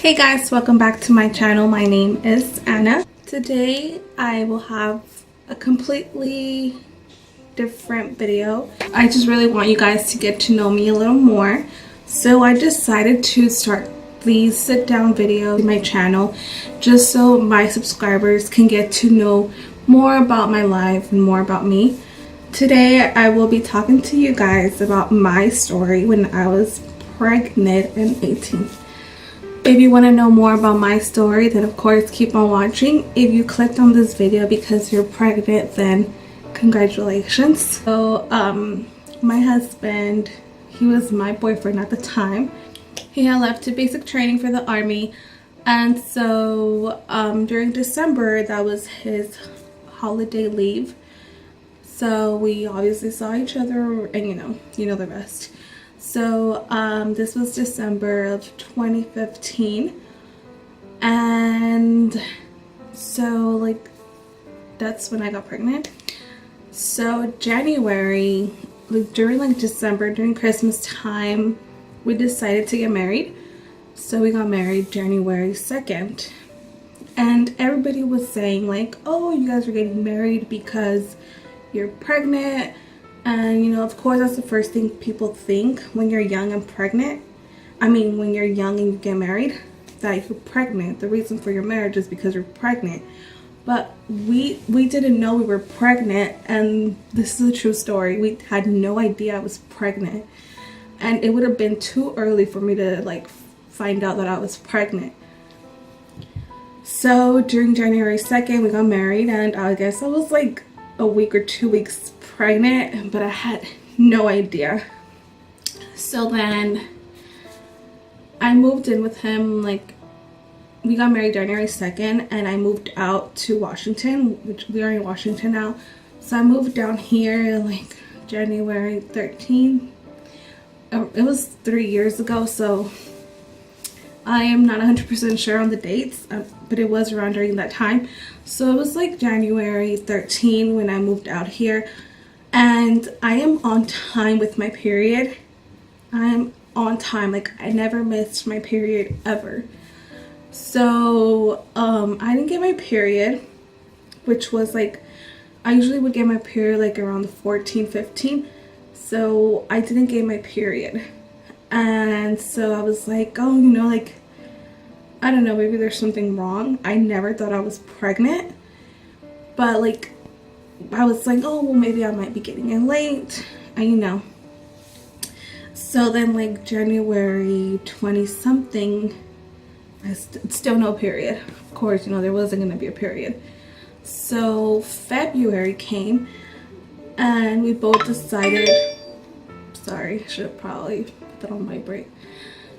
Hey guys, welcome back to my channel. My name is Anna. Today I will have a completely different video. I just really want you guys to get to know me a little more. So I decided to start these sit down videos on my channel just so my subscribers can get to know more about my life and more about me. Today I will be talking to you guys about my story when I was pregnant and 18. If you want to know more about my story, then of course keep on watching. If you clicked on this video because you're pregnant, then congratulations. So my husband, he was my boyfriend at the time. He had left to basic training for the army, and so during December, that was his holiday leave. So we obviously saw each other, and you know the rest. So this was December of 2015, and so that's when I got pregnant. So January, during December, during Christmas time, we decided to get married. So we got married January 2nd, and everybody was saying oh, you guys are getting married because you're pregnant. And of course that's the first thing people think when you're young and pregnant. When you're young and you get married, that you're pregnant. The reason for your marriage is because you're pregnant. But we didn't know we were pregnant, and this is a true story. We had no idea I was pregnant, and it would have been too early for me to find out that I was pregnant. So during January 2nd we got married, and I guess I was a week or 2 weeks pregnant, but I had no idea. So then I moved in with him. We got married January 2nd, and I moved out to Washington, which we are in Washington now. So I moved down here January 13th. It was 3 years ago, so I am not 100% sure on the dates, but it was around during that time. So it was January 13 when I moved out here, and I am on time with my period. I'm on time. I never missed my period ever. So I didn't get my period, which was I usually would get my period around the 14, 15. So I didn't get my period. And so I was oh, I don't know, maybe there's something wrong. I never thought I was pregnant, but I was oh, well, maybe I might be getting in late, and So then January 20 something, still no period. Of course, there wasn't gonna be a period. So February came, and we both decided, sorry, I should have probably put that on my break.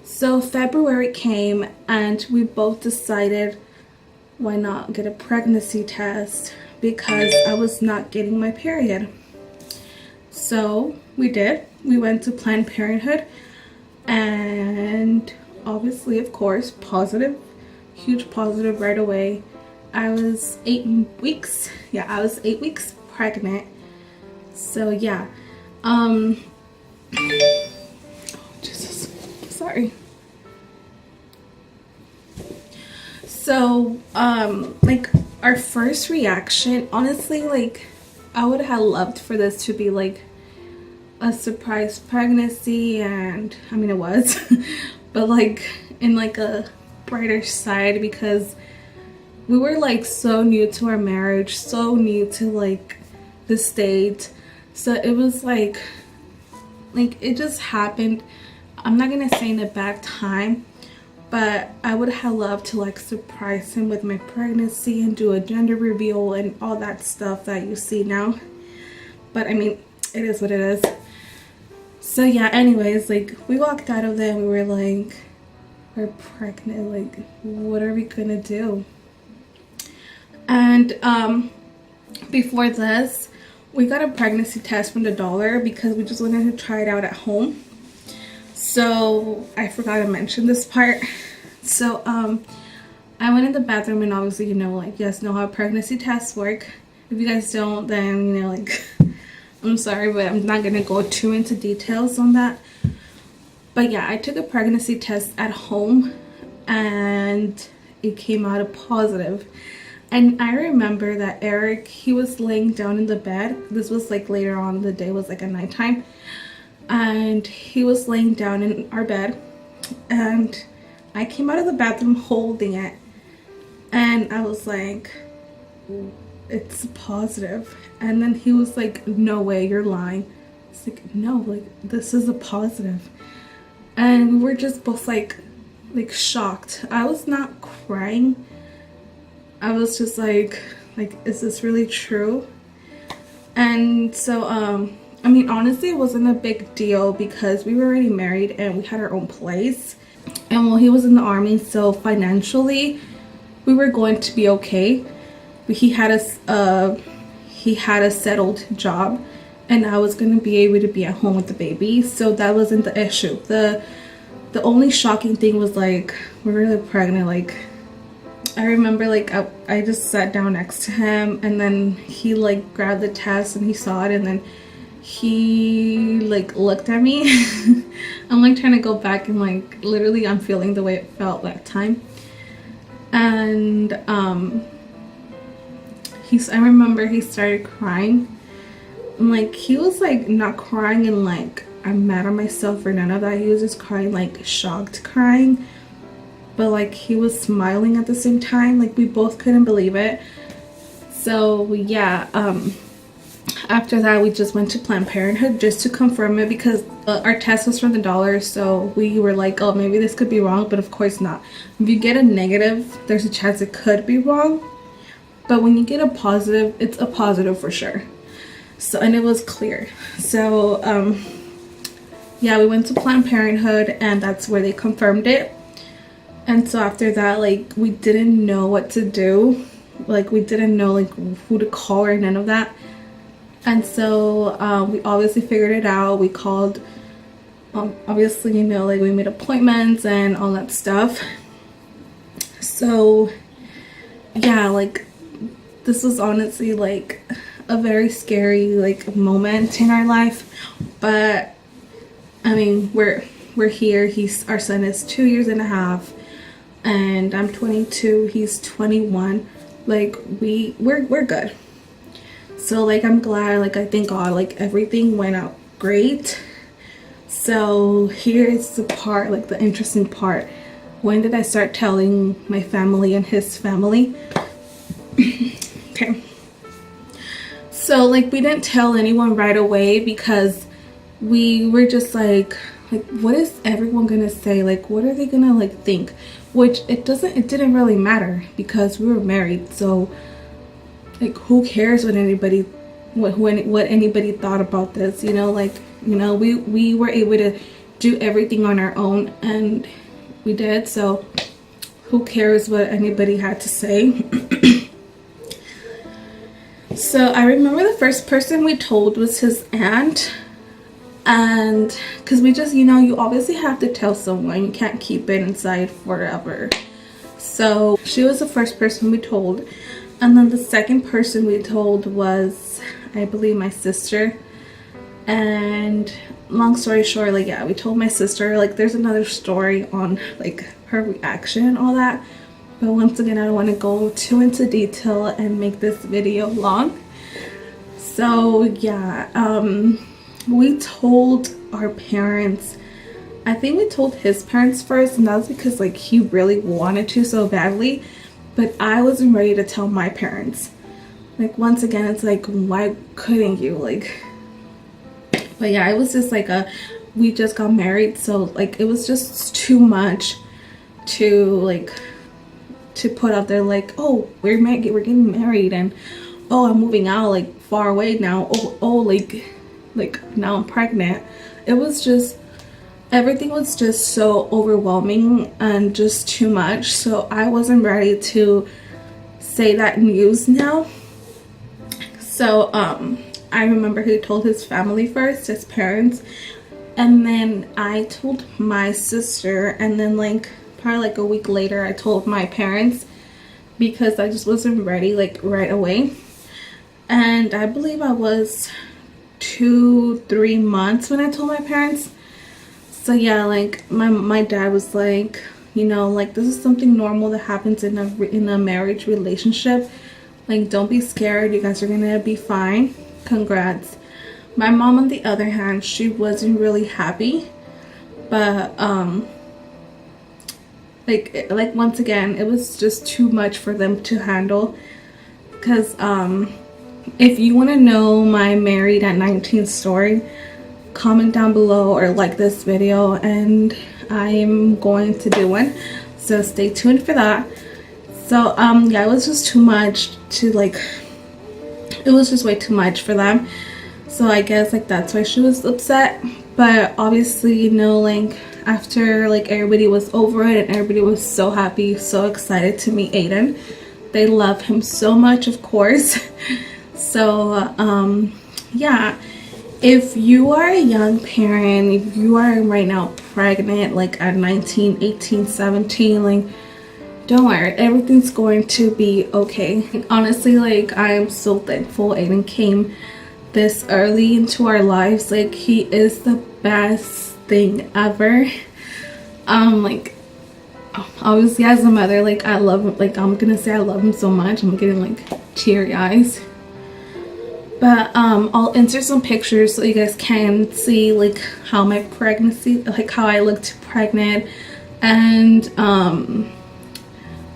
So February came, and we both decided, why not get a pregnancy test, because I was not getting my period. So we did. We went to Planned Parenthood, and obviously, of course, positive, huge positive right away. I was 8 weeks. Yeah, I was 8 weeks pregnant. So yeah. Oh, Jesus. Sorry. So, our first reaction, honestly, I would have loved for this to be a surprise pregnancy, and it was, but in a brighter side, because we were so new to our marriage, so new to the state. So it was it just happened. I'm not gonna say in a bad time, but I would have loved to surprise him with my pregnancy and do a gender reveal and all that stuff that you see now. But it is what it is. So yeah, anyways, we walked out of there and we were we're pregnant, what are we gonna do? And before this, we got a pregnancy test from the dollar because we just wanted to try it out at home. So I forgot to mention this part. So I went in the bathroom, and obviously you guys know how pregnancy tests work. If you guys don't, then I'm sorry, but I'm not gonna go too into details on that. But yeah, I took a pregnancy test at home, and it came out a positive. And I remember that Eric, he was laying down in the bed. This was like later on in the day, it was like at nighttime. And he was laying down in our bed. And I came out of the bathroom holding it. And I was like, it's positive. And then he was like, no way, you're lying. It's like, no, like this is a positive. And we were just both like shocked. I was not crying. I was just like, is this really true? And so, I mean, honestly, it wasn't a big deal because we were already married and we had our own place. And while he was in the army, so financially, we were going to be okay. But he had a settled job, and I was going to be able to be at home with the baby. So that wasn't the issue. The only shocking thing was like, we were really pregnant. Like, I remember like I just sat down next to him, and then he like grabbed the test and he saw it, and then he like looked at me. I'm like trying to go back and like literally I'm feeling the way it felt that time. And I remember he started crying. And like he was like not crying and like I'm mad at myself or none of that. He was just crying, like shocked crying, but like he was smiling at the same time. Like we both couldn't believe it. So yeah, after that we just went to Planned Parenthood just to confirm it, because our test was from the dollar. So we were like, oh, maybe this could be wrong, but of course not. If you get a negative, there's a chance it could be wrong, but when you get a positive, it's a positive for sure. So, and it was clear. So yeah, we went to Planned Parenthood and that's where they confirmed it. And so after that, like we didn't know what to do. Like we didn't know like who to call or none of that. And so we obviously figured it out. We called, obviously, you know, like we made appointments and all that stuff. So yeah, like this was honestly like a very scary like moment in our life, but I mean we're here. Our son is 2.5 years and I'm 22, he's 21. Like we're good. So like I'm glad, like I thank God, like everything went out great. So here's the part, like the interesting part. When did I start telling my family and his family? Okay. So like we didn't tell anyone right away because we were just like what is everyone gonna say? Like what are they gonna like think? Which it didn't really matter because we were married. So like who cares what anybody thought about this, you know? Like, you know, we were able to do everything on our own and we did. So who cares what anybody had to say? So I remember the first person we told was his aunt. And because we just, you know, you obviously have to tell someone, you can't keep it inside forever. So she was the first person we told. And then the second person we told was, I believe, my sister. And long story short, like, yeah, we told my sister. Like, there's another story on, like, her reaction and all that. But once again, I don't want to go too into detail and make this video long. So, yeah, we told our parents. I think we told his parents first, and that was because, like, he really wanted to so badly. But I wasn't ready to tell my parents. Like, once again, it's like, why couldn't you? Like, but yeah, it was just like we just got married. So, like, it was just too much to put out there, like, oh, we're getting married, and oh, I'm moving out, like, far away now. Oh, like now I'm pregnant. It was just, everything was just so overwhelming and just too much. So I wasn't ready to say that news now. So I remember he told his family first, his parents, and then I told my sister, and then like probably like a week later I told my parents, because I just wasn't ready like right away. And I believe I was 2-3 months when I told my parents. So yeah, like my dad was like, you know, like this is something normal that happens in a marriage relationship. Like, don't be scared, you guys are gonna be fine. Congrats. My mom, on the other hand, she wasn't really happy, but like once again, it was just too much for them to handle. Because if you want to know my married at 19 story, comment down below or like this video, and I'm going to do one, so stay tuned for that. So yeah, it was just too much to like, it was just way too much for them. So I guess like that's why she was upset. But obviously, you know, like after like everybody was over it and everybody was so happy, so excited to meet Aiden. They love him so much, of course. So yeah, if you are a young parent, if you are right now pregnant, like at 19, 18, 17, like don't worry, everything's going to be okay. Honestly, like I am so thankful Aiden came this early into our lives. Like he is the best thing ever. Like obviously as a mother, like I love him. Like I'm gonna say I love him so much. I'm getting like teary eyes. But I'll insert some pictures so you guys can see like how my pregnancy, like how I looked pregnant, and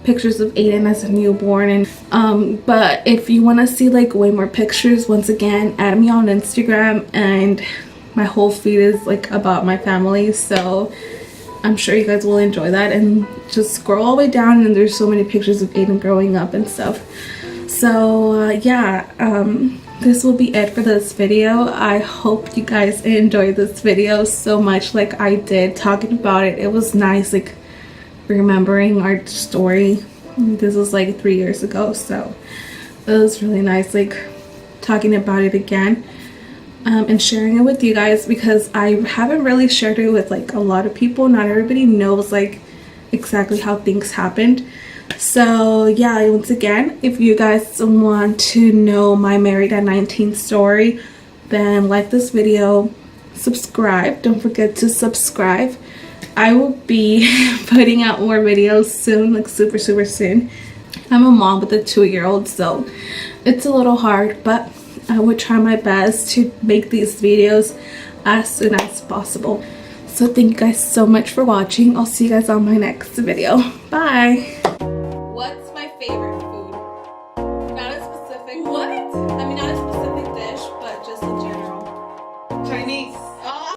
pictures of Aiden as a newborn. And but if you want to see like way more pictures, once again, add me on Instagram, and my whole feed is like about my family, so I'm sure you guys will enjoy that. And just scroll all the way down and there's so many pictures of Aiden growing up and stuff. So yeah, this will be it for this video. I hope you guys enjoyed this video so much like I did talking about it. It was nice like remembering our story. This was like 3 years ago, so it was really nice like talking about it again, and sharing it with you guys, because I haven't really shared it with like a lot of people. Not everybody knows like exactly how things happened. So yeah, once again, if you guys want to know my married at 19 story, then like this video, subscribe, don't forget to subscribe. I will be putting out more videos soon, like super soon. I'm a mom with a 2-year-old, so it's a little hard, but I would try my best to make these videos as soon as possible. So thank you guys so much for watching. I'll see you guys on my next video. Bye. What's